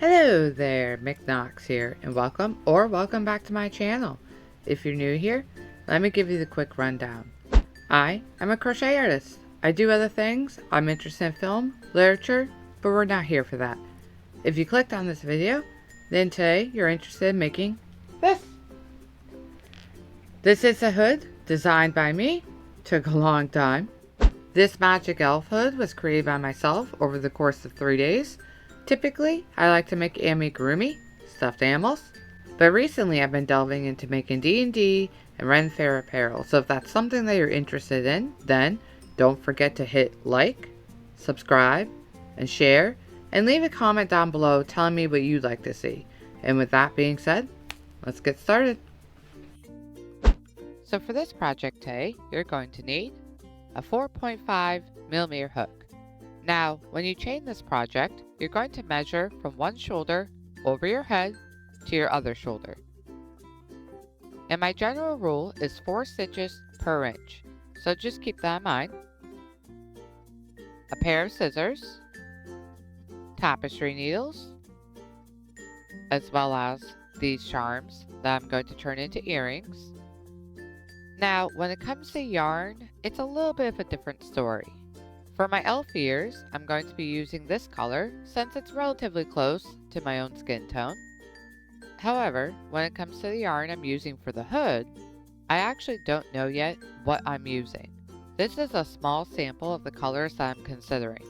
Hello there, McKnox here, and welcome back to my channel. If you're new here, let me give you the quick rundown. I am a crochet artist. I do other things. I'm interested in film, literature, but we're not here for that. If you clicked on this video, then today you're interested in making this. This is a hood designed by me. Took a long time. This magic elf hood was created by myself over the course of 3 days. Typically, I like to make amigurumi, stuffed animals, but recently I've been delving into making D&D and Ren Fair apparel, so if that's something that you're interested in, then don't forget to hit like, subscribe, and share, and leave a comment down below telling me what you'd like to see. And with that being said, let's get started. So for this project today, you're going to need a 4.5mm hook. Now, when you chain this project, you're going to measure from one shoulder over your head to your other shoulder. And my general rule is 4 stitches per inch, so just keep that in mind. A pair of scissors, tapestry needles, as well as these charms that I'm going to turn into earrings. Now, when it comes to yarn, it's a little bit of a different story. For my elf ears, I'm going to be using this color since it's relatively close to my own skin tone. However, when it comes to the yarn I'm using for the hood, I actually don't know yet what I'm using. This is a small sample of the colors that I'm considering.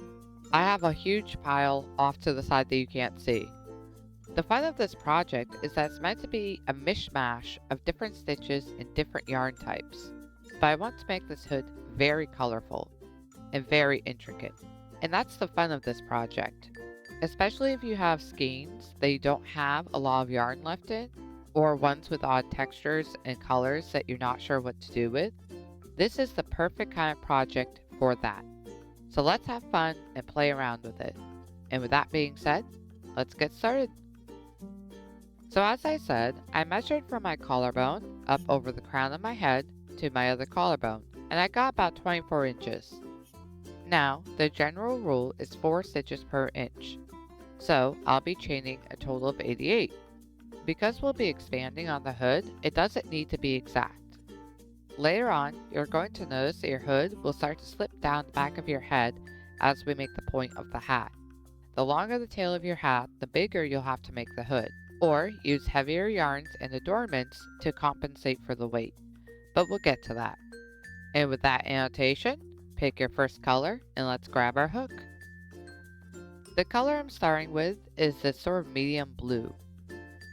I have a huge pile off to the side that you can't see. The fun of this project is that it's meant to be a mishmash of different stitches and different yarn types, but I want to make this hood very colorful and very intricate. And that's the fun of this project. Especially if you have skeins that you don't have a lot of yarn left in, or ones with odd textures and colors that you're not sure what to do with. This is the perfect kind of project for that. So let's have fun and play around with it. And with that being said, let's get started. So as I said, I measured from my collarbone up over the crown of my head to my other collarbone, and I got about 24 inches. Now, the general rule is 4 stitches per inch, so I'll be chaining a total of 88. Because we'll be expanding on the hood, it doesn't need to be exact. Later on, you're going to notice that your hood will start to slip down the back of your head as we make the point of the hat. The longer the tail of your hat, the bigger you'll have to make the hood, or use heavier yarns and adornments to compensate for the weight, but we'll get to that. And with that annotation, pick your first color and let's grab our hook. The color I'm starting with is this sort of medium blue.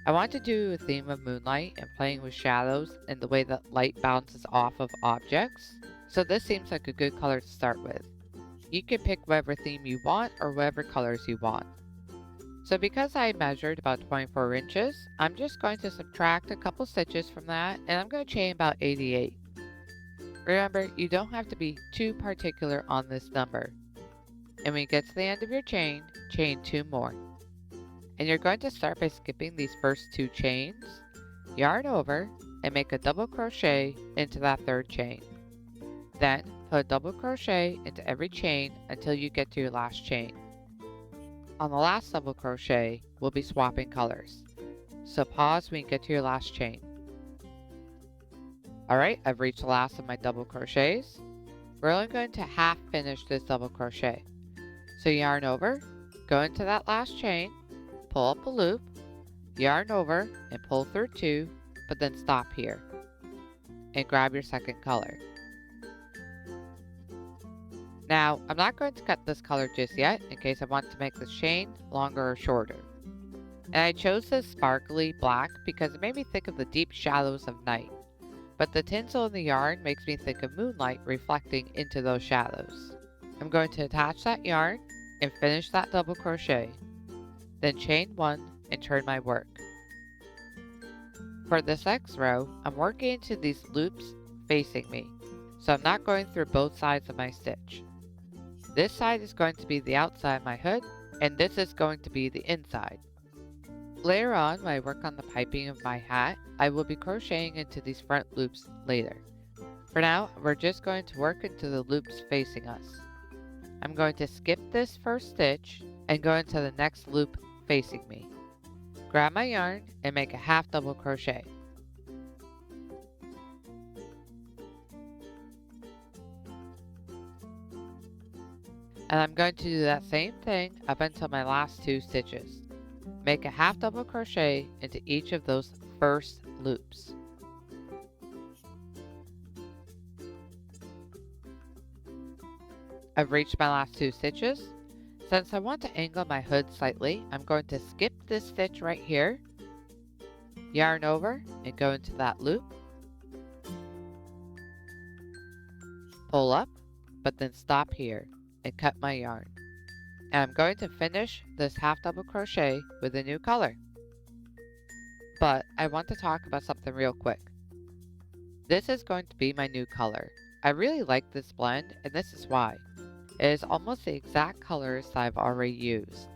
I want to do a theme of moonlight and playing with shadows and the way that light bounces off of objects, so this seems like a good color to start with. You can pick whatever theme you want or whatever colors you want. So because I measured about 24 inches, I'm just going to subtract a couple stitches from that and I'm going to chain about 88. Remember, you don't have to be too particular on this number. And when you get to the end of your chain 2 more. And you're going to start by skipping these first 2 chains, yarn over, and make a double crochet into that 3rd chain. Then, put a double crochet into every chain until you get to your last chain. On the last double crochet, we'll be swapping colors. So pause when you get to your last chain. Alright, I've reached the last of my double crochets. We're only going to half finish this double crochet. So yarn over, go into that last chain, pull up a loop, yarn over and pull through 2, but then stop here. And grab your second color. Now, I'm not going to cut this color just yet in case I want to make this chain longer or shorter. And I chose this sparkly black because it made me think of the deep shadows of night. But the tinsel in the yarn makes me think of moonlight reflecting into those shadows. I'm going to attach that yarn and finish that double crochet. Then chain 1 and turn my work. For this next row, I'm working into these loops facing me, so I'm not going through both sides of my stitch. This side is going to be the outside of my hood, and this is going to be the inside. Later on, when I work on the piping of my hat, I will be crocheting into these front loops later. For now, we're just going to work into the loops facing us. I'm going to skip this first stitch and go into the next loop facing me. Grab my yarn and make a half double crochet. And I'm going to do that same thing up until my last 2 stitches. Make a half double crochet into each of those first loops. I've reached my last 2 stitches. Since I want to angle my hood slightly, I'm going to skip this stitch right here, yarn over and go into that loop, pull up, but then stop here and cut my yarn. And I'm going to finish this half double crochet with a new color. But I want to talk about something real quick. This is going to be my new color. I really like this blend, and this is why. It is almost the exact colors that I've already used.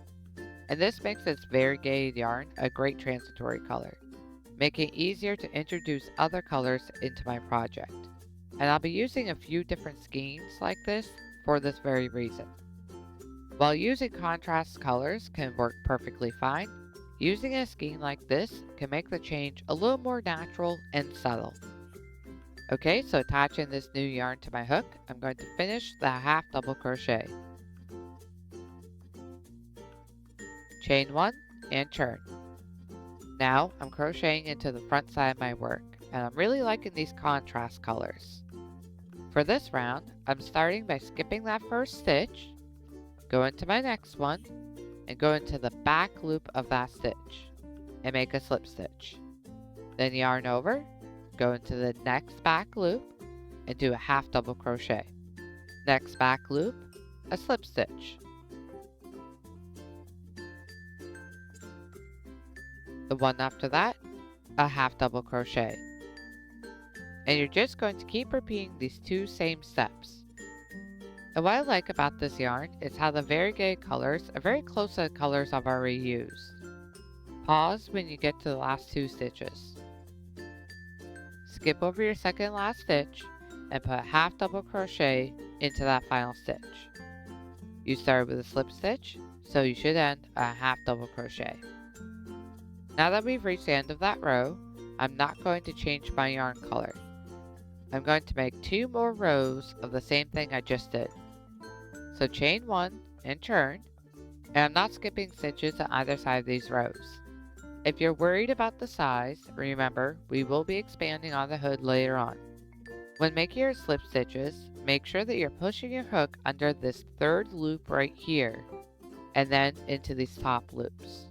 And this makes this variegated yarn a great transitory color, making it easier to introduce other colors into my project. And I'll be using a few different skeins like this for this very reason. While using contrast colors can work perfectly fine, using a skein like this can make the change a little more natural and subtle. Okay, so attaching this new yarn to my hook, I'm going to finish the half double crochet. Chain 1 and turn. Now I'm crocheting into the front side of my work, and I'm really liking these contrast colors. For this round, I'm starting by skipping that first stitch, go into my next one, and go into the back loop of that stitch, and make a slip stitch. Then yarn over, go into the next back loop, and do a half double crochet. Next back loop, a slip stitch. The one after that, a half double crochet. And you're just going to keep repeating these 2 same steps. And what I like about this yarn is how the variegated colors are very close to the colors I've already used. Pause when you get to the last 2 stitches. Skip over your second last stitch and put a half double crochet into that final stitch. You started with a slip stitch, so you should end a half double crochet. Now that we've reached the end of that row, I'm not going to change my yarn color. I'm going to make 2 more rows of the same thing I just did. So chain 1 and turn, and I'm not skipping stitches on either side of these rows. If you're worried about the size, remember, we will be expanding on the hood later on. When making your slip stitches, make sure that you're pushing your hook under this 3rd loop right here, and then into these top loops.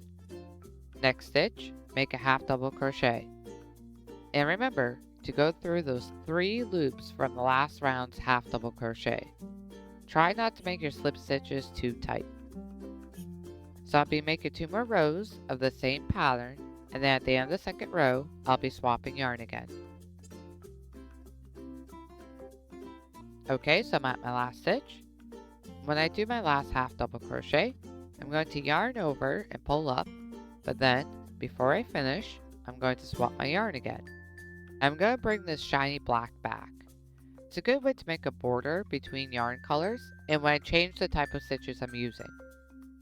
Next stitch, make a half double crochet. And remember to go through those 3 loops from the last round's half double crochet. Try not to make your slip stitches too tight. So I'll be making 2 more rows of the same pattern, and then at the end of the 2nd row, I'll be swapping yarn again. Okay, so I'm at my last stitch. When I do my last half double crochet, I'm going to yarn over and pull up, but then, before I finish, I'm going to swap my yarn again. I'm going to bring this shiny black back. It's a good way to make a border between yarn colors and when I change the type of stitches I'm using.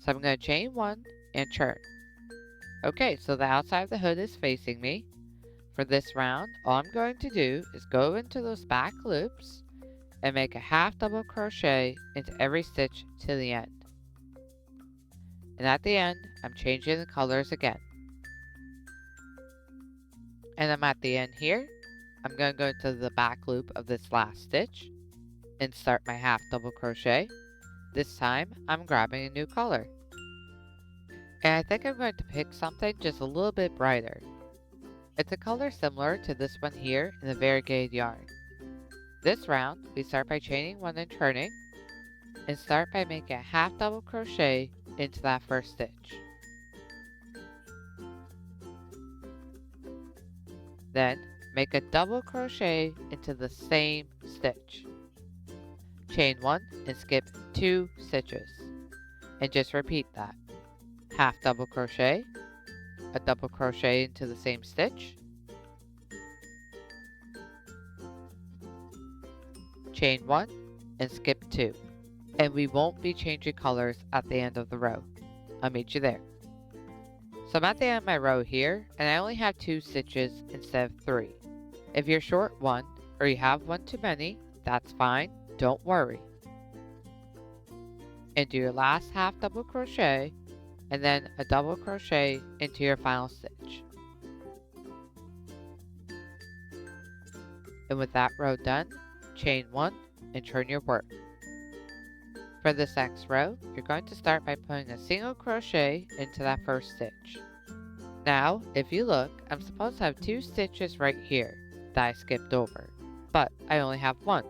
So I'm going to chain 1 and turn. Okay, so the outside of the hood is facing me. For this round, all I'm going to do is go into those back loops and make a half double crochet into every stitch to the end. And at the end, I'm changing the colors again. And I'm at the end here. I'm going to go into the back loop of this last stitch and start my half double crochet. This time, I'm grabbing a new color. And I think I'm going to pick something just a little bit brighter. It's a color similar to this one here in the variegated yarn. This round, we start by chaining 1 and turning, and start by making a half double crochet into that first stitch. Then, make a double crochet into the same stitch. Chain 1 and skip 2 stitches. And just repeat that. Half double crochet, a double crochet into the same stitch, chain 1 and skip 2. And we won't be changing colors at the end of the row. I'll meet you there. So I'm at the end of my row here, and I only have 2 stitches instead of 3. If you're short one, or you have one too many, that's fine, don't worry. Into your last half double crochet, and then a double crochet into your final stitch. And with that row done, chain 1 and turn your work. For this next row, you're going to start by putting a single crochet into that first stitch. Now, if you look, I'm supposed to have 2 stitches right here that I skipped over, but I only have 1.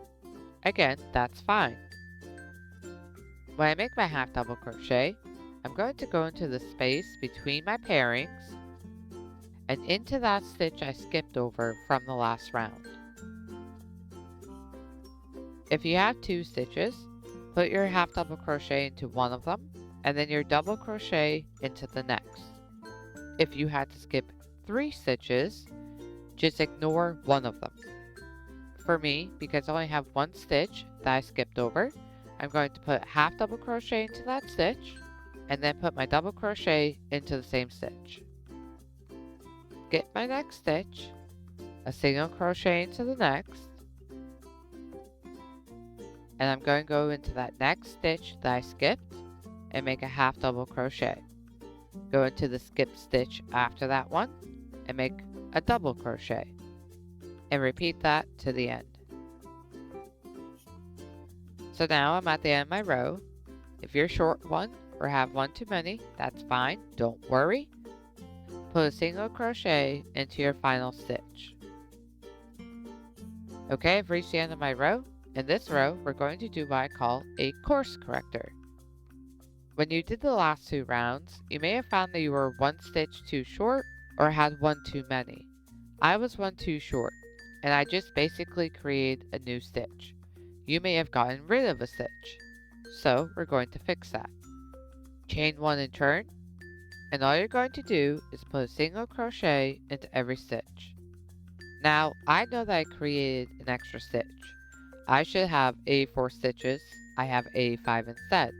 Again, that's fine. When I make my half double crochet, I'm going to go into the space between my pairings and into that stitch I skipped over from the last round. If you have 2 stitches, put your half double crochet into one of them and then your double crochet into the next. If you had to skip 3 stitches, just ignore one of them. For me, because I only have 1 stitch that I skipped over, I'm going to put half double crochet into that stitch and then put my double crochet into the same stitch. Skip my next stitch, a single crochet into the next, and I'm going to go into that next stitch that I skipped and make a half double crochet. Go into the skip stitch after that one and make a double crochet, and repeat that to the end. So now I'm at the end of my row. If you're short one or have one too many, that's fine, don't worry. Put a single crochet into your final stitch. Okay, I've reached the end of my row. In this row, we're going to do what I call a course corrector. When you did the last 2 rounds, you may have found that you were 1 stitch too short or had 1 too many. I was 1 too short, and I just basically created a new stitch. You may have gotten rid of a stitch, so we're going to fix that. Chain 1 and turn, and all you're going to do is put a single crochet into every stitch. Now, I know that I created an extra stitch. I should have 84 stitches, I have 85 instead.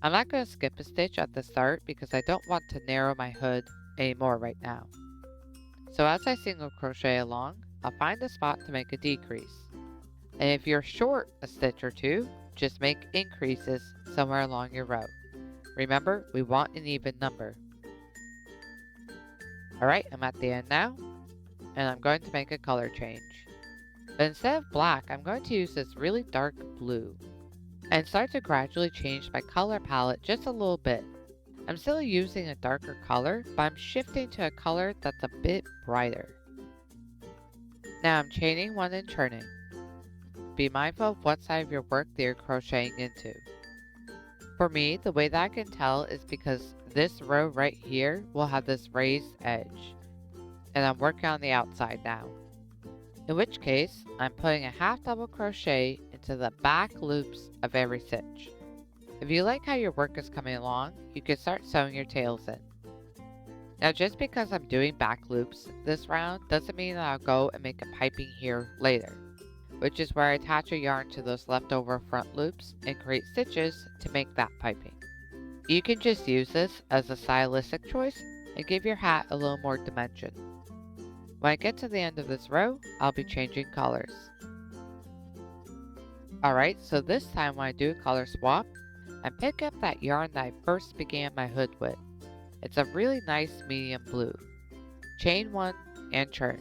I'm not going to skip a stitch at the start because I don't want to narrow my hood anymore right now. So as I single crochet along, I'll find a spot to make a decrease. And if you're short a stitch or 2, just make increases somewhere along your row. Remember, we want an even number. Alright, I'm at the end now, and I'm going to make a color change. But instead of black, I'm going to use this really dark blue and start to gradually change my color palette just a little bit. I'm still using a darker color, but I'm shifting to a color that's a bit brighter. Now I'm chaining 1 and turning. Be mindful of what side of your work that you're crocheting into. For me, the way that I can tell is because this row right here will have this raised edge, and I'm working on the outside now. In which case, I'm putting a half double crochet into the back loops of every stitch. If you like how your work is coming along, you can start sewing your tails in. Now just because I'm doing back loops this round doesn't mean that I'll go and make a piping here later, which is where I attach a yarn to those leftover front loops and create stitches to make that piping. You can just use this as a stylistic choice and give your hat a little more dimension. When I get to the end of this row, I'll be changing colors. Alright, so this time when I do a color swap, I pick up that yarn that I first began my hood with. It's a really nice medium blue. Chain 1 and turn.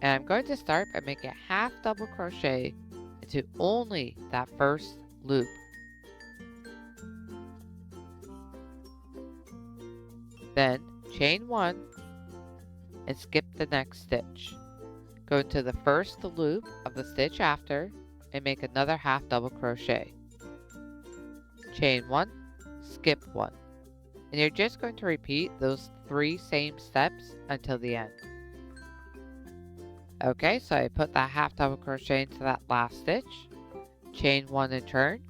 And I'm going to start by making a half double crochet into only that first loop. Then chain 1 and skip the next stitch. Go into the first loop of the stitch after and make another half double crochet. Chain 1, skip 1. And you're just going to repeat those 3 same steps until the end. Okay, so I put that half double crochet into that last stitch, chain 1 and turn.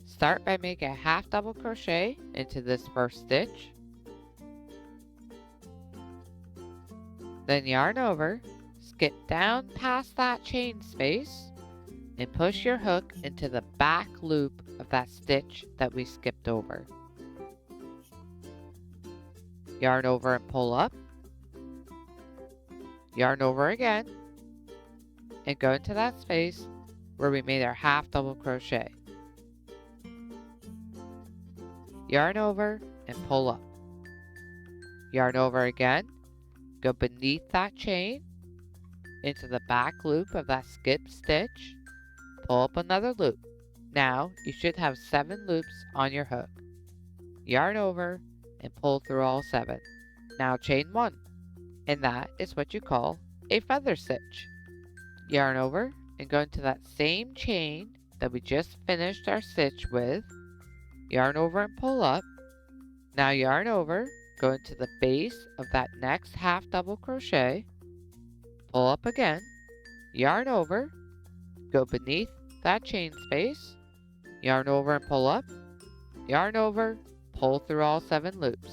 Start by making a half double crochet into this first stitch. Then yarn over, skip down past that chain space, and push your hook into the back loop of that stitch that we skipped over. yarn over and pull up, yarn over again, and go into that space where we made our half double crochet. Yarn over and pull up. Yarn over again, go beneath that chain into the back loop of that skip stitch, pull up another loop. Now you should have 7 loops on your hook. Yarn over and pull through all 7. Now chain 1, and that is what you call a feather stitch. Yarn over and go into that same chain that we just finished our stitch with. Yarn over and pull up. Now yarn over, go into the base of that next half double crochet, pull up again, yarn over, go beneath that chain space, yarn over and pull up, yarn over, pull through all 7 loops,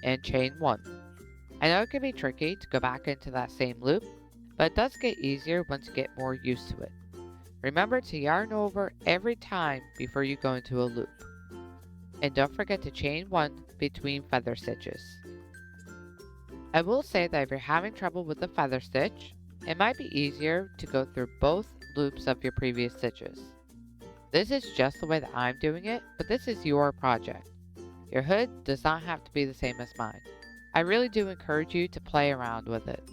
and chain 1. I know it can be tricky to go back into that same loop, but it does get easier once you get more used to it. Remember to yarn over every time before you go into a loop. And don't forget to chain 1 between feather stitches. I will say that if you're having trouble with the feather stitch, it might be easier to go through both loops of your previous stitches. This is just the way that I'm doing it, but this is your project. Your hood does not have to be the same as mine. I really do encourage you to play around with it.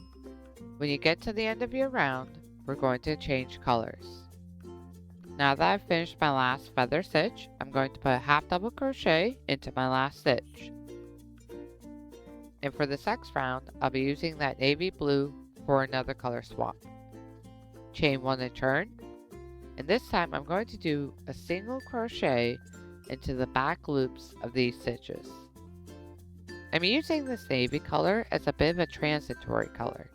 When you get to the end of your round, we're going to change colors. Now that I've finished my last feather stitch, I'm going to put a half double crochet into my last stitch. And for this next round, I'll be using that navy blue for another color swap. Chain 1 and turn, and this time I'm going to do a single crochet into the back loops of these stitches. I'm using this navy color as a bit of a transitory color.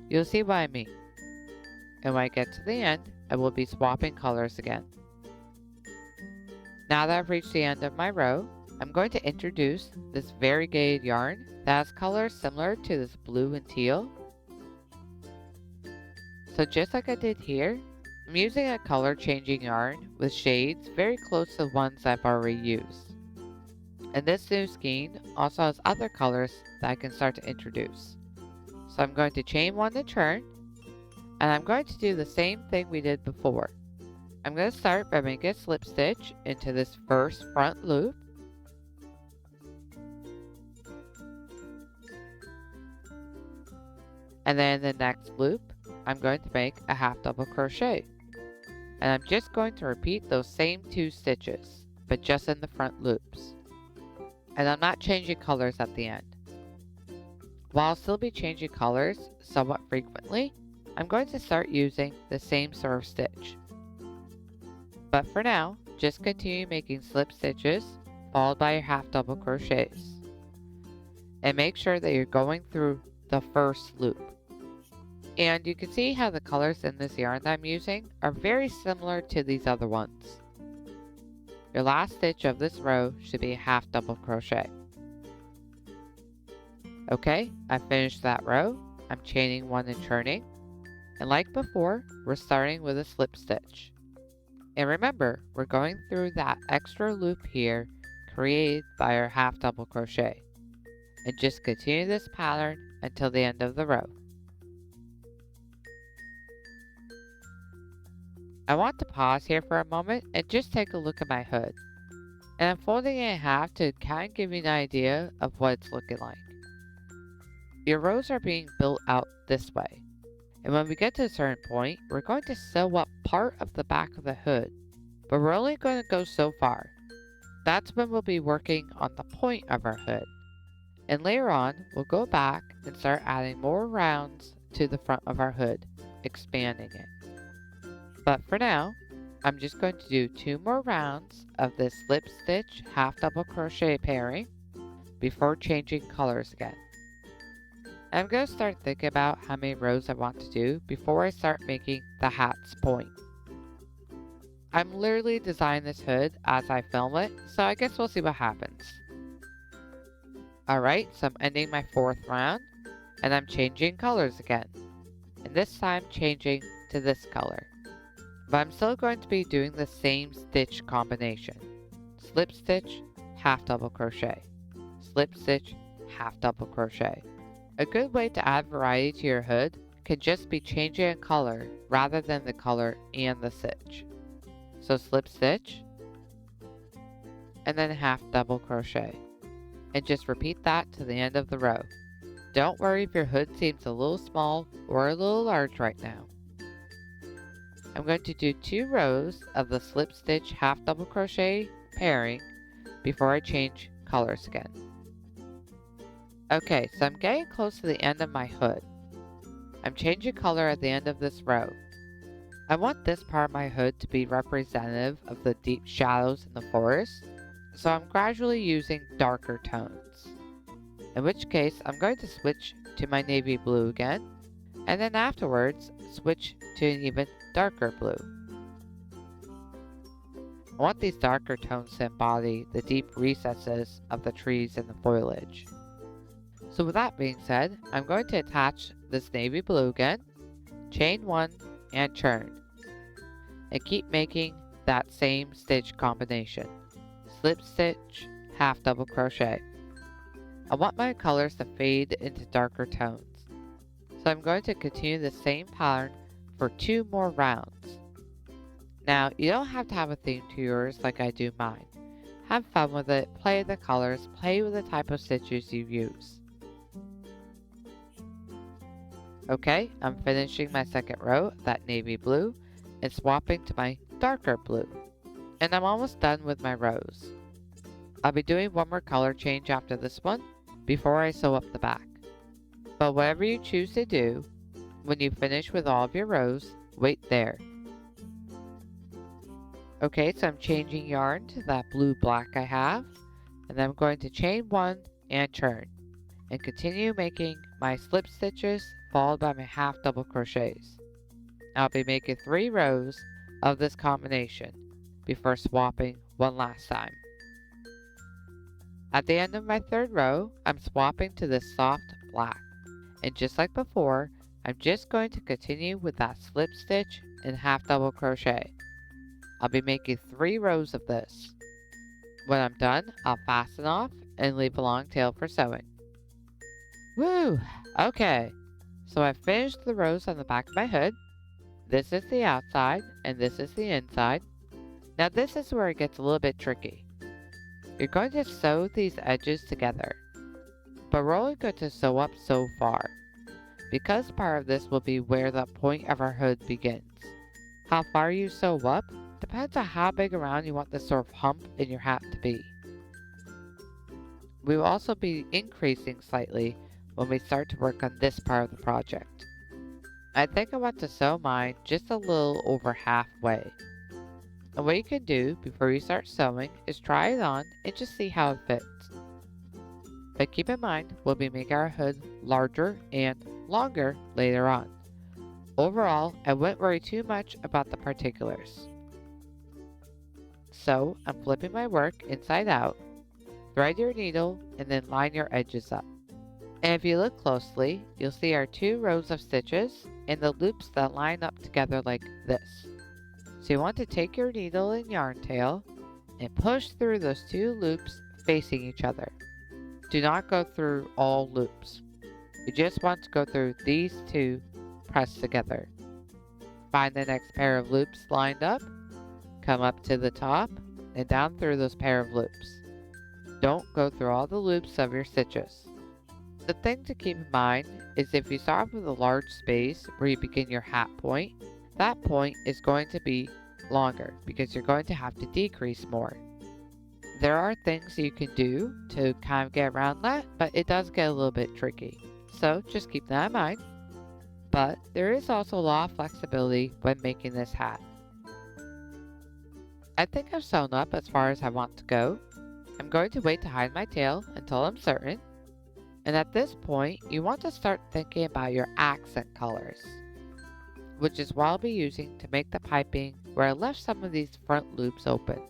You'll see what I mean. And when I get to the end, I will be swapping colors again. Now that I've reached the end of my row, I'm going to introduce this variegated yarn that has colors similar to this blue and teal. So just like I did here, I'm using a color changing yarn with shades very close to the ones I've already used. And this new skein also has other colors that I can start to introduce. So I'm going to chain 1 to turn, and I'm going to do the same thing we did before. I'm going to start by making a slip stitch into this first front loop. And then in the next loop, I'm going to make a half double crochet. And I'm just going to repeat those same 2 stitches, but just in the front loops. And I'm not changing colors at the end. While I'll still be changing colors somewhat frequently, I'm going to start using the same sort of stitch. But for now, just continue making slip stitches followed by your half double crochets. And make sure that you're going through the first loop. And you can see how the colors in this yarn that I'm using are very similar to these other ones. Your last stitch of this row should be a half double crochet. Okay, I finished that row. I'm chaining 1 and turning. And like before, we're starting with a slip stitch. And remember, we're going through that extra loop here created by our half double crochet. And just continue this pattern until the end of the row. I want to pause here for a moment and just take a look at my hood. And I'm folding it in half to kind of give you an idea of what it's looking like. Your rows are being built out this way. And when we get to a certain point, we're going to sew up part of the back of the hood. But we're only going to go so far. That's when we'll be working on the point of our hood. And later on, we'll go back and start adding more rounds to the front of our hood, expanding it. But for now, I'm just going to do 2 more rounds of this slip stitch half double crochet pairing before changing colors again. I'm going to start thinking about how many rows I want to do before I start making the hat's point. I'm literally designing this hood as I film it, so I guess we'll see what happens. Alright, so I'm ending my 4th round, and I'm changing colors again. And this time changing to this color. But I'm still going to be doing the same stitch combination. Slip stitch, half double crochet. Slip stitch, half double crochet. A good way to add variety to your hood can just be changing a color rather than the color and the stitch. So slip stitch, and then half double crochet, and just repeat that to the end of the row. Don't worry if your hood seems a little small or a little large right now. I'm going to do 2 rows of the slip stitch half double crochet pairing before I change colors again. Okay, so I'm getting close to the end of my hood. I'm changing color at the end of this row. I want this part of my hood to be representative of the deep shadows in the forest, so I'm gradually using darker tones. In which case, I'm going to switch to my navy blue again, and then afterwards, switch to an even darker blue. I want these darker tones to embody the deep recesses of the trees and the foliage. So with that being said, I'm going to attach this navy blue again, chain 1, and turn. And keep making that same stitch combination. Slip stitch, half double crochet. I want my colors to fade into darker tones. So I'm going to continue the same pattern for 2 more rounds. Now, you don't have to have a theme to yours like I do mine. Have fun with it, play with the colors, play with the type of stitches you use. Okay, I'm finishing my second row of that navy blue and swapping to my darker blue. And I'm almost done with my rows. I'll be doing one more color change after this one before I sew up the back. But whatever you choose to do, when you finish with all of your rows, wait there. Okay, so I'm changing yarn to that blue-black I have, and then I'm going to chain 1 and turn, and continue making my slip stitches followed by my half double crochets. I'll be making 3 rows of this combination before swapping one last time. At the end of my 3rd row, I'm swapping to this soft black, and just like before, I'm just going to continue with that slip stitch and half double crochet. I'll be making 3 rows of this. When I'm done, I'll fasten off and leave a long tail for sewing. Woo! Okay, so I finished the rows on the back of my hood. This is the outside and this is the inside. Now this is where it gets a little bit tricky. You're going to sew these edges together, but we're only going to sew up so far, because part of this will be where the point of our hood begins. How far you sew up depends on how big around you want this sort of hump in your hat to be. We will also be increasing slightly when we start to work on this part of the project. I think I want to sew mine just a little over halfway. And what you can do before you start sewing is try it on and just see how it fits. But keep in mind, we'll be making our hood larger and longer later on. Overall, I wouldn't worry too much about the particulars. So, I'm flipping my work inside out, thread your needle, and then line your edges up. And if you look closely, you'll see our 2 rows of stitches and the loops that line up together like this. So you want to take your needle and yarn tail and push through those 2 loops facing each other. Do not go through all loops. You just want to go through these 2 pressed together. Find the next pair of loops lined up, come up to the top, and down through those pair of loops. Don't go through all the loops of your stitches. The thing to keep in mind is if you start with a large space where you begin your hat point, that point is going to be longer because you're going to have to decrease more. There are things you can do to kind of get around that, but it does get a little bit tricky. So just keep that in mind. But there is also a lot of flexibility when making this hat. I think I've sewn up as far as I want to go. I'm going to wait to hide my tail until I'm certain. And at this point, you want to start thinking about your accent colors, which is what I'll be using to make the piping where I left some of these front loops open.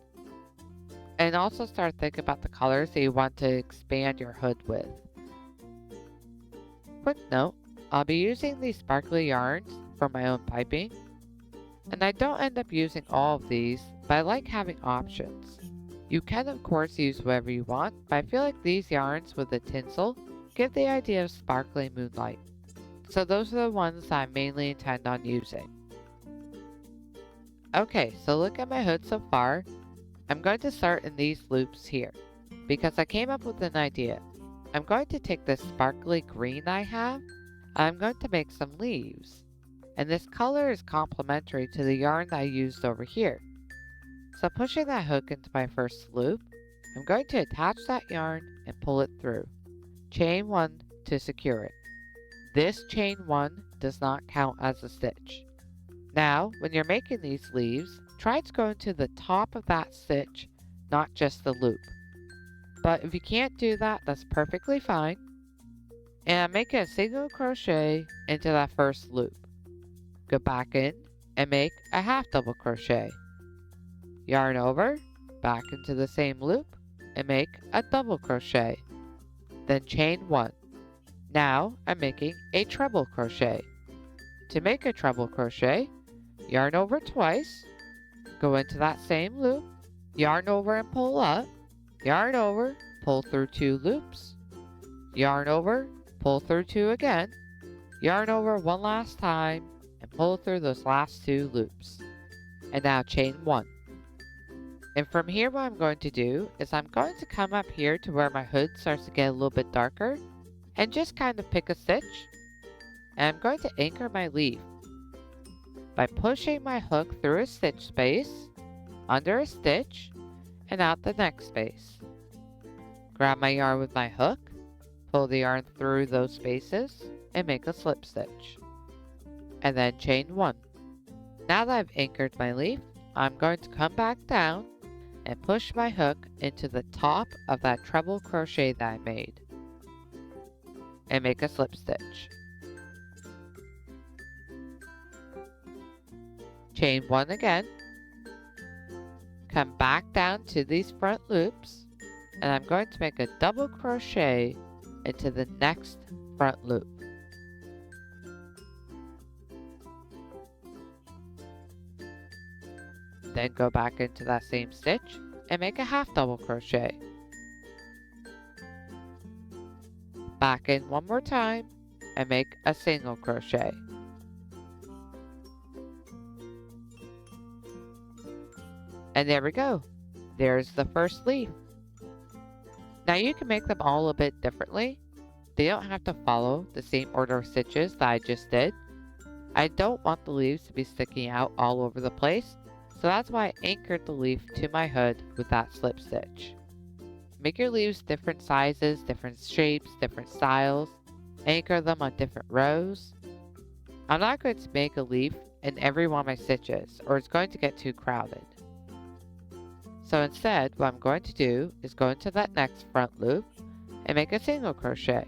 And also start thinking about the colors that you want to expand your hood with. Quick note, I'll be using these sparkly yarns for my own piping. And I don't end up using all of these, but I like having options. You can of course use whatever you want, but I feel like these yarns with the tinsel give the idea of sparkling moonlight. So those are the ones that I mainly intend on using. Okay, so look at my hood so far. I'm going to start in these loops here, because I came up with an idea. I'm going to take this sparkly green I have, and I'm going to make some leaves. And this color is complementary to the yarn that I used over here. So pushing that hook into my first loop, I'm going to attach that yarn and pull it through. Chain 1 to secure it. This chain 1 does not count as a stitch. Now, when you're making these leaves, try to go into the top of that stitch, not just the loop. But if you can't do that, that's perfectly fine. And make a single crochet into that first loop. Go back in and make a half double crochet. Yarn over, back into the same loop, and make a double crochet. Then chain 1. Now I'm making a treble crochet. To make a treble crochet, yarn over twice, go into that same loop, yarn over and pull up, yarn over, pull through 2 loops, yarn over, pull through 2 again, yarn over one last time, and pull through those last 2 loops. And now chain 1. And from here what I'm going to do is I'm going to come up here to where my hood starts to get a little bit darker and just kind of pick a stitch. And I'm going to anchor my leaf by pushing my hook through a stitch space, under a stitch, and out the next space. Grab my yarn with my hook, pull the yarn through those spaces, and make a slip stitch. And then chain 1. Now that I've anchored my leaf, I'm going to come back down and push my hook into the top of that treble crochet that I made and make a slip stitch. Chain 1 again, come back down to these front loops, and I'm going to make a double crochet into the next front loop. Then go back into that same stitch and make a half double crochet. Back in one more time and make a single crochet. And there we go. There's the first leaf. Now you can make them all a bit differently. They don't have to follow the same order of stitches that I just did. I don't want the leaves to be sticking out all over the place, so that's why I anchored the leaf to my hood with that slip stitch. Make your leaves different sizes, different shapes, different styles. Anchor them on different rows. I'm not going to make a leaf in every one of my stitches, or it's going to get too crowded. So instead, what I'm going to do is go into that next front loop and make a single crochet.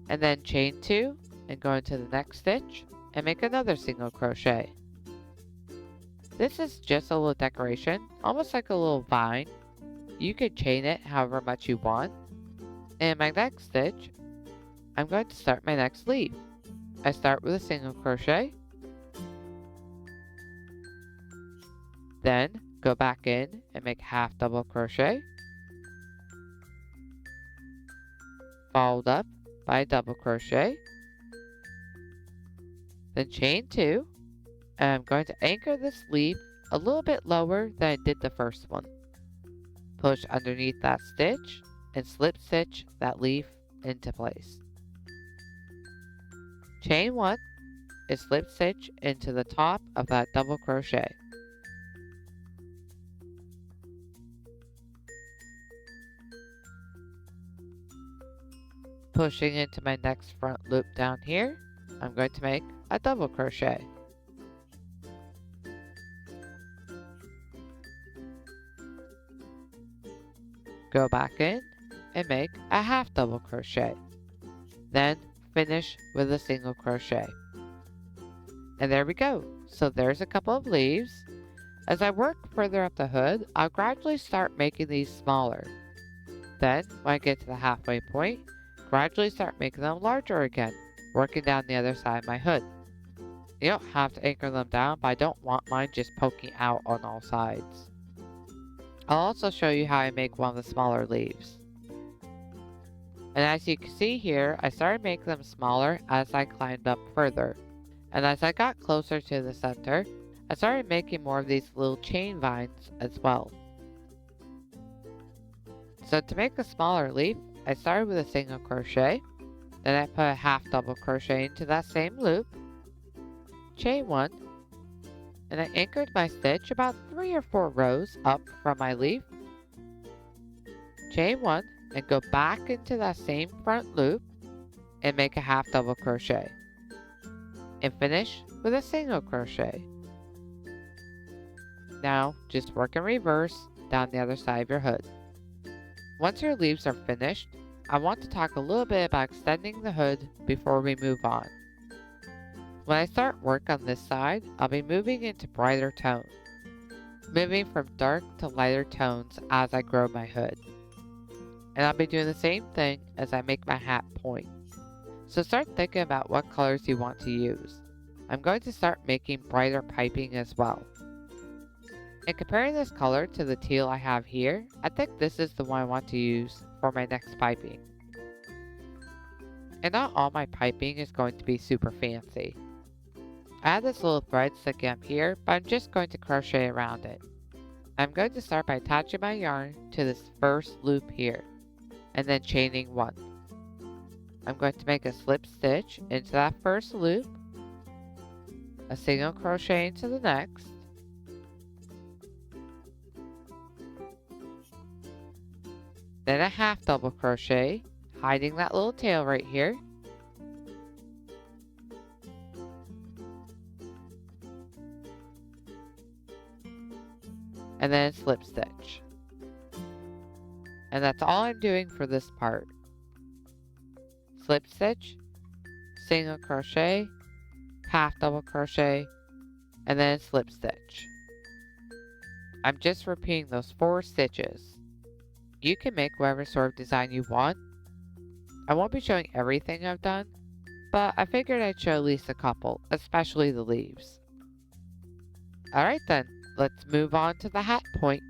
And then chain 2 and go into the next stitch and make another single crochet. This is just a little decoration, almost like a little vine. You could chain it however much you want. And in my next stitch, I'm going to start my next leaf. I start with a single crochet, then go back in and make half double crochet, followed up by a double crochet, then chain 2, and I'm going to anchor this leaf a little bit lower than I did the first one. Push underneath that stitch and slip stitch that leaf into place. Chain 1 and slip stitch into the top of that double crochet. Pushing into my next front loop down here, I'm going to make a double crochet. Go back in and make a half double crochet. Then finish with a single crochet. And there we go. So there's a couple of leaves. As I work further up the hood, I'll gradually start making these smaller. Then, when I get to the halfway point, gradually start making them larger again, working down the other side of my hood. You don't have to anchor them down, but I don't want mine just poking out on all sides. I'll also show you how I make one of the smaller leaves. And as you can see here, I started making them smaller as I climbed up further. And as I got closer to the center, I started making more of these little chain vines as well. So to make a smaller leaf, I started with a single crochet, then I put a half double crochet into that same loop, chain 1, and I anchored my stitch about 3 or 4 rows up from my leaf, chain 1, and go back into that same front loop and make a half double crochet, and finish with a single crochet. Now just work in reverse down the other side of your hood. Once your leaves are finished, I want to talk a little bit about extending the hood before we move on. When I start work on this side, I'll be moving into brighter tones, moving from dark to lighter tones as I grow my hood. And I'll be doing the same thing as I make my hat point. So start thinking about what colors you want to use. I'm going to start making brighter piping as well. And comparing this color to the teal I have here, I think this is the one I want to use for my next piping. And not all my piping is going to be super fancy. I have this little thread sticking up here, but I'm just going to crochet around it. I'm going to start by attaching my yarn to this first loop here, and then chaining 1. I'm going to make a slip stitch into that first loop, a single crochet into the next, then a half double crochet, hiding that little tail right here, and then a slip stitch. And that's all I'm doing for this part. Slip stitch, single crochet, half double crochet, and then a slip stitch. I'm just repeating those 4 stitches. You can make whatever sort of design you want. I won't be showing everything I've done, but I figured I'd show at least a couple, especially the leaves. Alright then, let's move on to the hat point.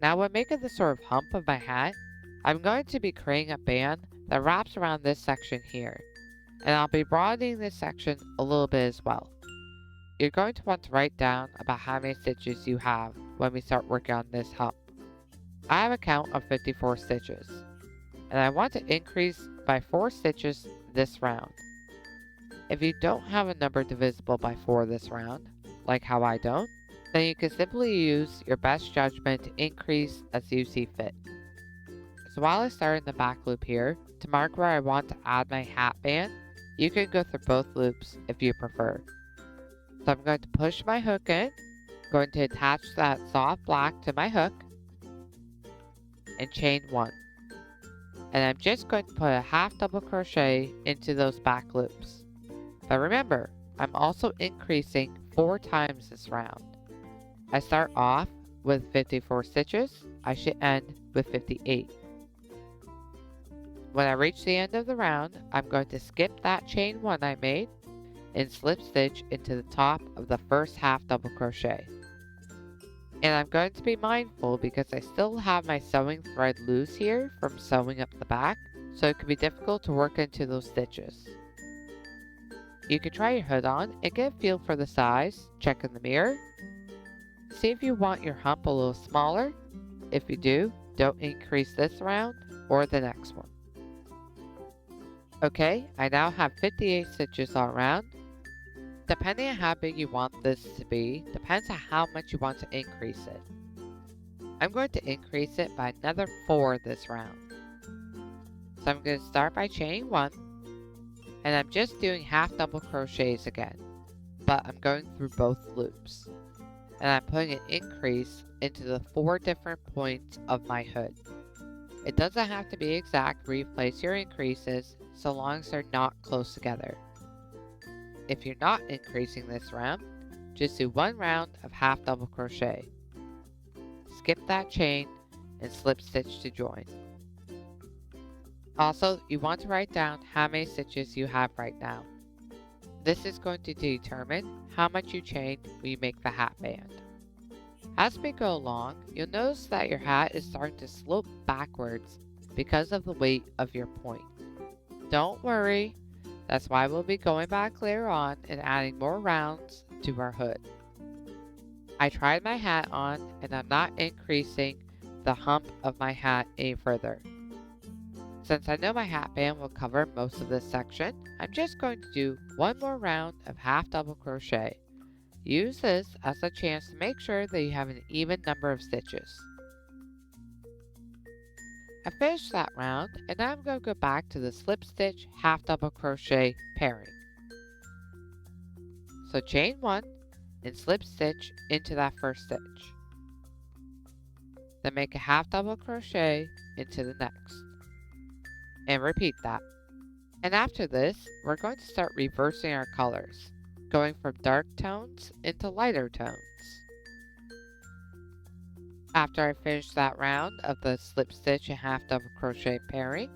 Now when making the sort of hump of my hat, I'm going to be creating a band that wraps around this section here, and I'll be broadening this section a little bit as well. You're going to want to write down about how many stitches you have when we start working on this hump. I have a count of 54 stitches, and I want to increase by 4 stitches this round. If you don't have a number divisible by 4 this round, like how I don't, then you can simply use your best judgment to increase as you see fit. So while I start in the back loop here, to mark where I want to add my hat band, you can go through both loops if you prefer. So I'm going to push my hook in, going to attach that soft black to my hook, and chain 1. And I'm just going to put a half double crochet into those back loops. But remember, I'm also increasing 4 times this round. I start off with 54 stitches, I should end with 58. When I reach the end of the round, I'm going to skip that chain 1 I made and slip stitch into the top of the first half double crochet. And I'm going to be mindful because I still have my sewing thread loose here from sewing up the back, so it can be difficult to work into those stitches. You can try your hood on and get a feel for the size, check in the mirror. See if you want your hump a little smaller. If you do, don't increase this round or the next one. Okay, I now have 58 stitches all around. Depending on how big you want this to be, depends on how much you want to increase it. I'm going to increase it by another 4 this round. So I'm going to start by chaining 1, and I'm just doing half double crochets again, but I'm going through both loops. And I'm putting an increase into the 4 different points of my hood. It doesn't have to be exact where you place your increases, so long as they're not close together. If you're not increasing this round, just do 1 round of half double crochet. Skip that chain and slip stitch to join. Also, you want to write down how many stitches you have right now. This is going to determine how much you chain when you make the hat band. As we go along, you'll notice that your hat is starting to slope backwards because of the weight of your point. Don't worry, that's why we'll be going back later on and adding more rounds to our hood. I tried my hat on and I'm not increasing the hump of my hat any further. Since I know my hat band will cover most of this section, I'm just going to do one more round of half double crochet. Use this as a chance to make sure that you have an even number of stitches. I finished that round and now I'm going to go back to the slip stitch half double crochet pairing. So chain 1 and slip stitch into that first stitch. Then make a half double crochet into the next. And repeat that. And after this, we're going to start reversing our colors, going from dark tones into lighter tones. After I finish that round of the slip stitch and half double crochet pairing,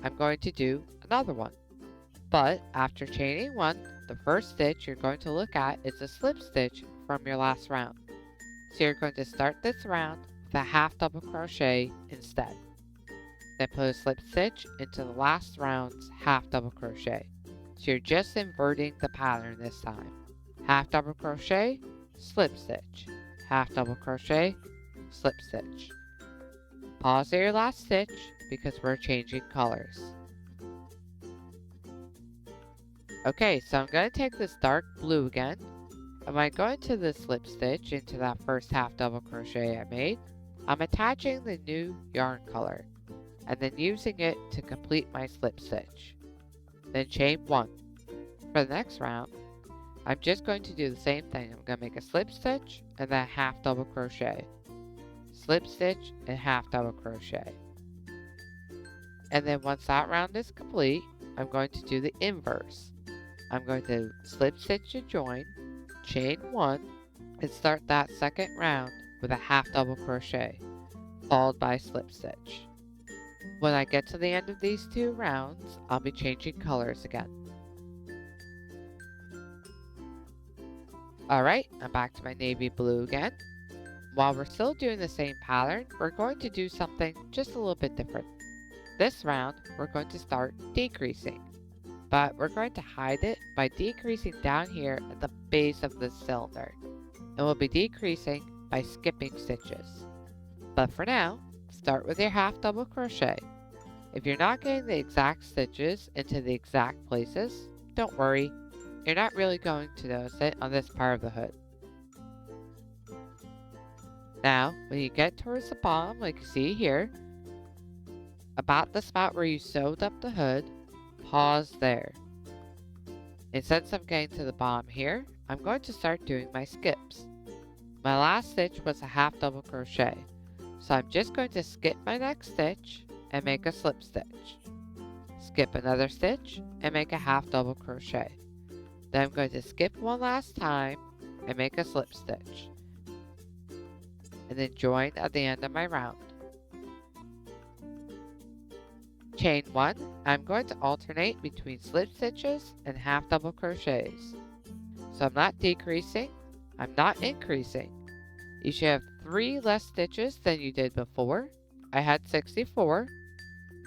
I'm going to do another one. But after chaining 1, the first stitch you're going to look at is the slip stitch from your last round. So you're going to start this round with a half double crochet instead. Then put a slip stitch into the last round's half double crochet. So you're just inverting the pattern this time. Half double crochet, slip stitch, half double crochet, slip stitch. Pause at your last stitch because we're changing colors. Okay, so I'm going to take this dark blue again. And when I go into the slip stitch into that first half double crochet I made, I'm attaching the new yarn color and then using it to complete my slip stitch. Then chain 1. For the next round, I'm just going to do the same thing. I'm going to make a slip stitch and then half double crochet. Slip stitch and half double crochet. And then once that round is complete, I'm going to do the inverse. I'm going to slip stitch to join, chain 1, and start that second round with a half double crochet, followed by slip stitch. When I get to the end of these 2 rounds, I'll be changing colors again. Alright, I'm back to my navy blue again. While we're still doing the same pattern, we're going to do something just a little bit different. This round, we're going to start decreasing, but we're going to hide it by decreasing down here at the base of the cylinder. And we'll be decreasing by skipping stitches. But for now, start with your half double crochet. If you're not getting the exact stitches into the exact places, don't worry, you're not really going to notice it on this part of the hood. Now, when you get towards the bottom, like you see here, about the spot where you sewed up the hood, pause there. And since I'm getting to the bottom here, I'm going to start doing my skips. My last stitch was a half double crochet, so I'm just going to skip my next stitch and make a slip stitch. Skip another stitch and make a half double crochet. Then I'm going to skip one last time and make a slip stitch. And then join at the end of my round. Chain 1, I'm going to alternate between slip stitches and half double crochets. So I'm not decreasing, I'm not increasing. You should have 3 less stitches than you did before. I had 64,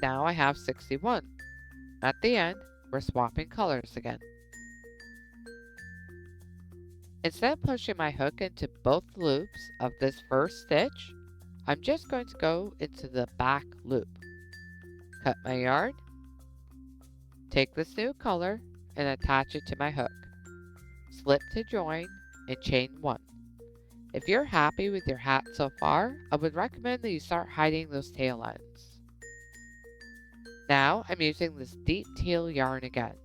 now I have 61. At the end, we're swapping colors again. Instead of pushing my hook into both loops of this first stitch, I'm just going to go into the back loop. Cut my yarn, take this new color and attach it to my hook. Slip to join and chain 1. If you're happy with your hat so far, I would recommend that you start hiding those tail ends. Now I'm using this deep teal yarn again.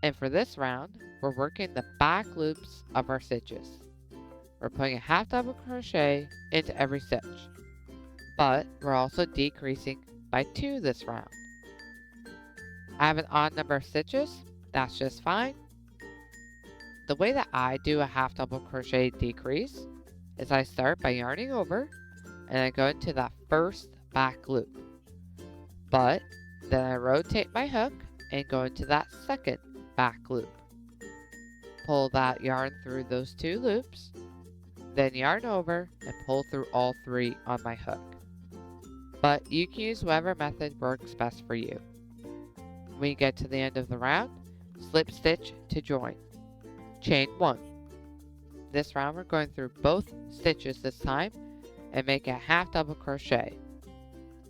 And for this round, we're working the back loops of our stitches. We're putting a half double crochet into every stitch. But we're also decreasing by 2 this round. I have an odd number of stitches, that's just fine. The way that I do a half double crochet decrease is I start by yarning over and I go into that first back loop. But then I rotate my hook and go into that second back loop. Pull that yarn through those 2 loops, then yarn over and pull through all 3 on my hook. but you can use whatever method works best for you. When you get to the end of the round, slip stitch to join. Chain 1. This round we're going through both stitches this time and make a half double crochet.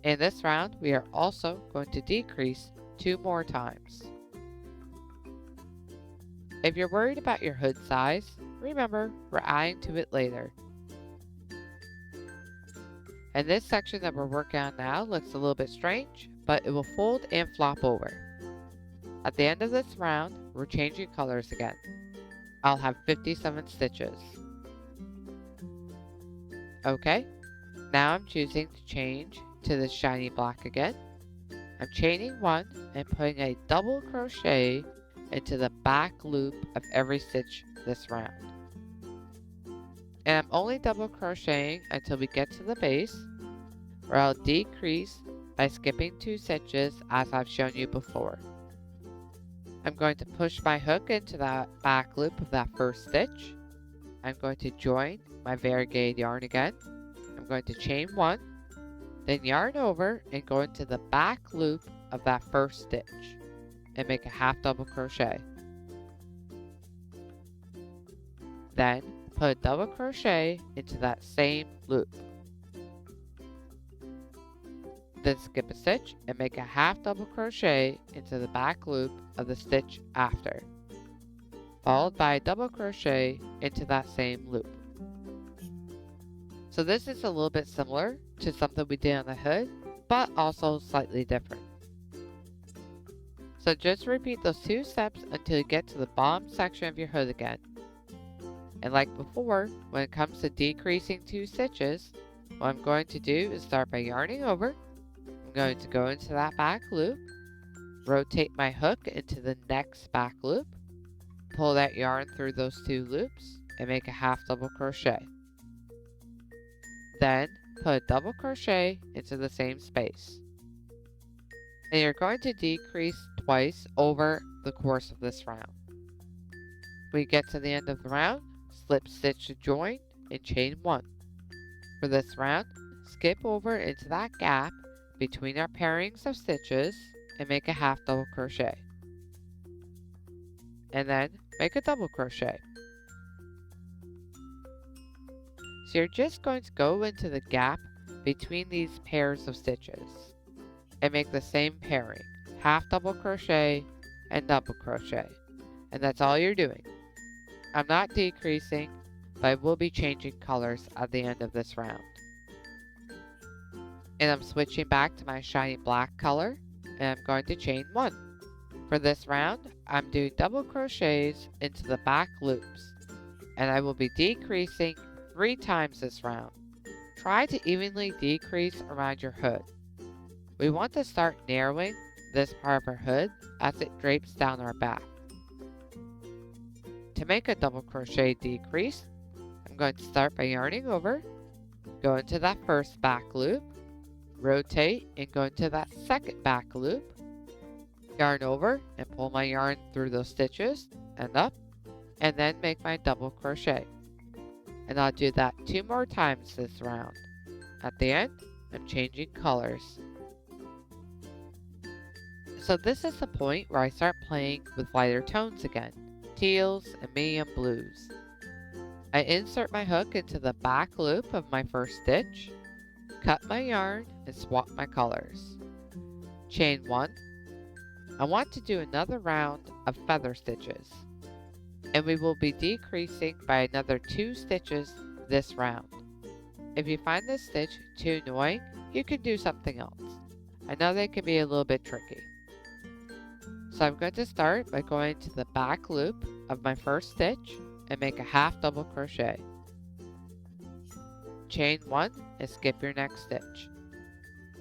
In this round we are also going to decrease 2 more times. If you're worried about your hood size, remember we're adding to it later. And this section that we're working on now looks a little bit strange, but it will fold and flop over. At the end of this round, we're changing colors again. I'll have 57 stitches. Okay, now I'm choosing to change to the shiny black again. I'm chaining 1 and putting a double crochet into the back loop of every stitch this round. And I'm only double crocheting until we get to the base, where I'll decrease by skipping 2 stitches as I've shown you before. I'm going to push my hook into that back loop of that first stitch. I'm going to join my variegated yarn again. I'm going to chain 1, then yarn over and go into the back loop of that first stitch and make a half double crochet. Then put a double crochet into that same loop. Then skip a stitch and make a half double crochet into the back loop of the stitch after, followed by a double crochet into that same loop. So this is a little bit similar to something we did on the hood, but also slightly different. So just repeat those 2 steps until you get to the bottom section of your hood again. And like before, when it comes to decreasing 2 stitches, what I'm going to do is start by yarning over. I'm going to go into that back loop, rotate my hook into the next back loop, pull that yarn through those 2 loops, and make a half double crochet. Then put a double crochet into the same space. And you're going to decrease twice over the course of this round. When you get to the end of the round, slip stitch to join and chain 1. For this round, skip over into that gap between our pairings of stitches and make a half double crochet. And then make a double crochet. So you're just going to go into the gap between these pairs of stitches and make the same pairing, half double crochet and double crochet. And that's all you're doing. I'm not decreasing, but I will be changing colors at the end of this round. And I'm switching back to my shiny black color, and I'm going to chain 1. For this round, I'm doing double crochets into the back loops, and I will be decreasing 3 times this round. Try to evenly decrease around your hood. We want to start narrowing this part of our hood as it drapes down our back. To make a double crochet decrease, I'm going to start by yarning over, go into that first back loop, rotate and go into that second back loop, yarn over and pull my yarn through those stitches and up, and then make my double crochet. And I'll do that 2 more times this round. At the end, I'm changing colors. So this is the point where I start playing with lighter tones again, teals and medium blues. I insert my hook into the back loop of my first stitch, cut my yarn and swap my colors. Chain 1. I want to do another round of feather stitches, and we will be decreasing by another 2 stitches this round. If you find this stitch too annoying, you can do something else. I know they can be a little bit tricky. So I'm going to start by going to the back loop of my first stitch and make a half double crochet. Chain 1 and skip your next stitch.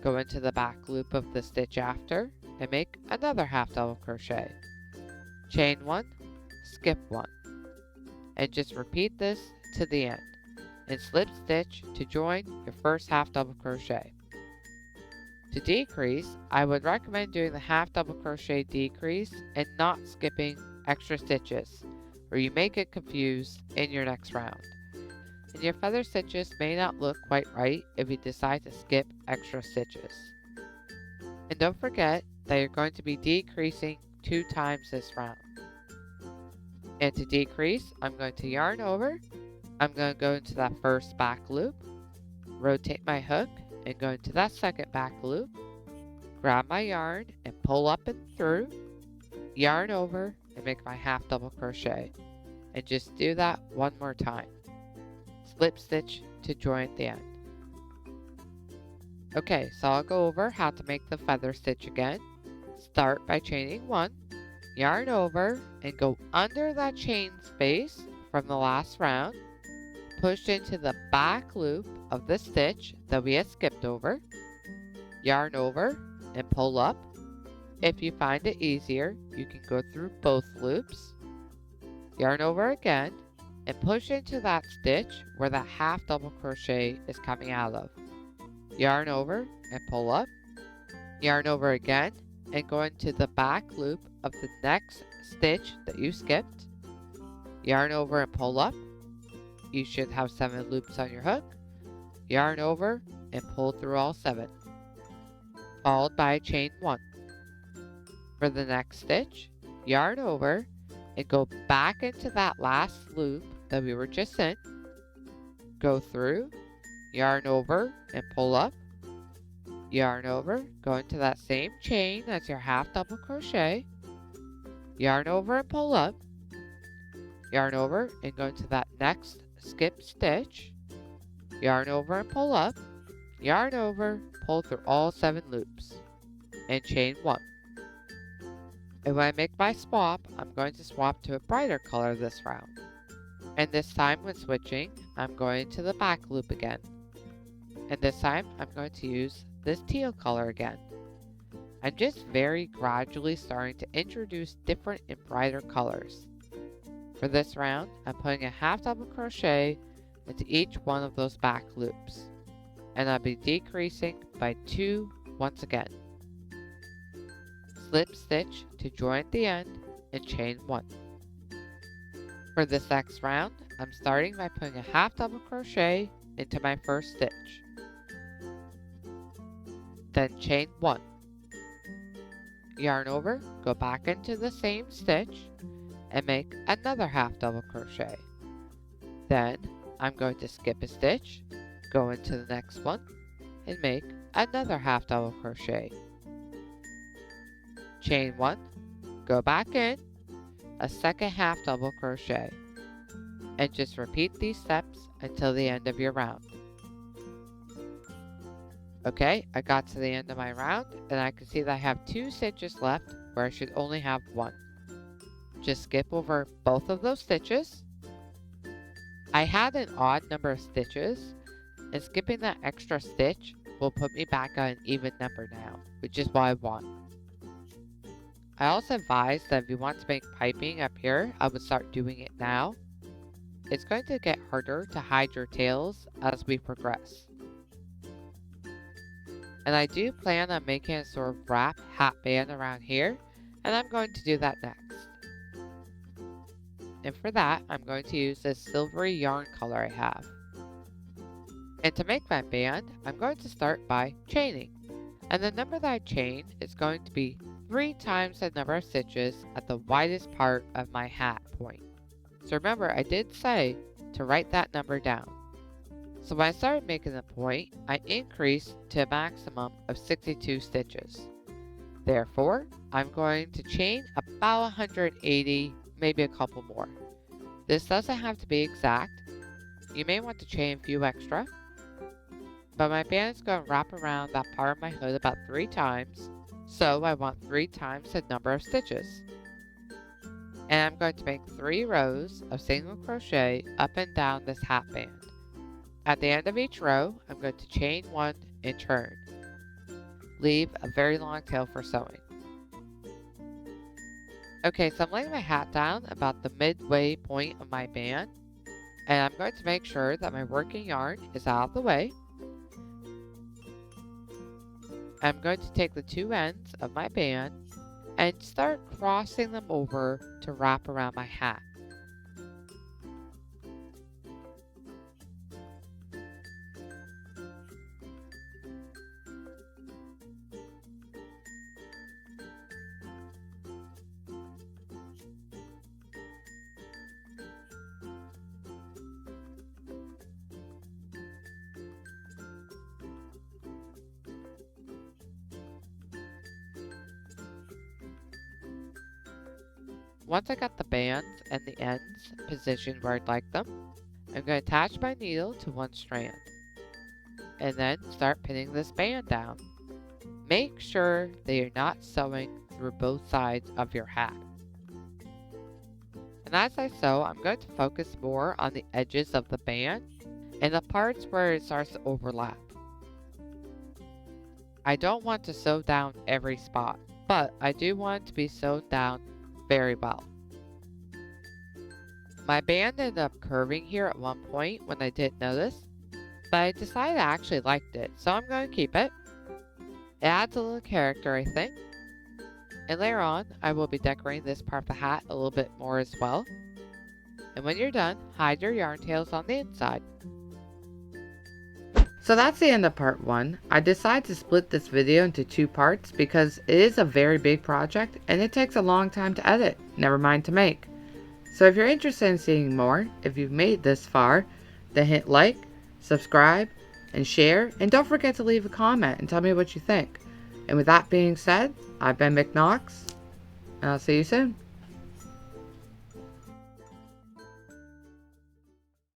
Go into the back loop of the stitch after and make another half double crochet. Chain 1, skip 1. And just repeat this to the end. And slip stitch to join your first half double crochet. To decrease, I would recommend doing the half double crochet decrease and not skipping extra stitches, or you may get confused in your next round. and your feather stitches may not look quite right if you decide to skip extra stitches. And don't forget that you're going to be decreasing 2 times this round. And to decrease, I'm going to yarn over, I'm going to go into that first back loop, rotate my hook, and go into that second back loop, grab my yarn and pull up and through, yarn over, and make my half double crochet. And just do that one more time. Slip stitch to join at the end. Okay, so I'll go over how to make the feather stitch again. Start by chaining 1, yarn over, and go under that chain space from the last round. Push into the back loop of the stitch that we had skipped over. Yarn over and pull up. If you find it easier, you can go through both loops. Yarn over again and push into that stitch where that half double crochet is coming out of. Yarn over and pull up. Yarn over again and go into the back loop of the next stitch that you skipped. Yarn over and pull up. You should have 7 loops on your hook. Yarn over and pull through all 7, followed by a chain 1. For the next stitch, yarn over and go back into that last loop that we were just in. Go through, yarn over and pull up. Yarn over, go into that same chain as your half double crochet. Yarn over and pull up. Yarn over and go into that next skip stitch. Yarn over and pull up. Yarn over, pull through all 7 loops, and chain 1. And when I make my swap, I'm going to swap to a brighter color this round. And this time when switching, I'm going to the back loop again. And this time I'm going to use this teal color again. I'm just very gradually starting to introduce different and brighter colors. For this round, I'm putting a half double crochet into each one of those back loops. And I'll be decreasing by 2 once again. Slip stitch to join at the end and chain 1. For this next round, I'm starting by putting a half double crochet into my first stitch. Then chain 1. Yarn over, go back into the same stitch and make another half double crochet. Then I'm going to skip a stitch, go into the next one, and make another half double crochet. Chain 1, go back in, a second half double crochet, and just repeat these steps until the end of your round. Okay, I got to the end of my round, and I can see that I have 2 stitches left where I should only have 1. Just skip over both of those stitches. I had an odd number of stitches, and skipping that extra stitch will put me back on an even number now, which is what I want. I also advise that if you want to make piping up here, I would start doing it now. It's going to get harder to hide your tails as we progress. And I do plan on making a sort of wrap hat band around here, and I'm going to do that next. And for that, I'm going to use this silvery yarn color I have. And to make my band, I'm going to start by chaining. And the number that I chain is going to be 3 times the number of stitches at the widest part of my hat point. So remember, I did say to write that number down. So when I started making the point, I increased to a maximum of 62 stitches. Therefore, I'm going to chain about 180, maybe a couple more. This doesn't have to be exact. You may want to chain a few extra. But my band is going to wrap around that part of my hood about 3 times. So I want 3 times the number of stitches. And I'm going to make 3 rows of single crochet up and down this hat band. At the end of each row, I'm going to chain 1 and turn. Leave a very long tail for sewing. Okay, so I'm laying my hat down about the midway point of my band, and I'm going to make sure that my working yarn is out of the way. I'm going to take the 2 ends of my band and start crossing them over to wrap around my hat. once I got the bands and the ends positioned where I'd like them, I'm going to attach my needle to one strand and then start pinning this band down. Make sure that you're not sewing through both sides of your hat. And as I sew, I'm going to focus more on the edges of the band and the parts where it starts to overlap. I don't want to sew down every spot, but I do want it to be sewn down very well. My band ended up curving here at one point when I didn't notice, but I decided I actually liked it, so I'm going to keep it. It adds a little character, I think. And later on, I will be decorating this part of the hat a little bit more as well. And when you're done, hide your yarn tails on the inside. So that's the end of part 1. I decided to split this video into 2 parts because it is a very big project and it takes a long time to edit, never mind to make. So if you're interested in seeing more, if you've made it this far, then hit like, subscribe, and share, and don't forget to leave a comment and tell me what you think. And with that being said, I've been McKnox, and I'll see you soon.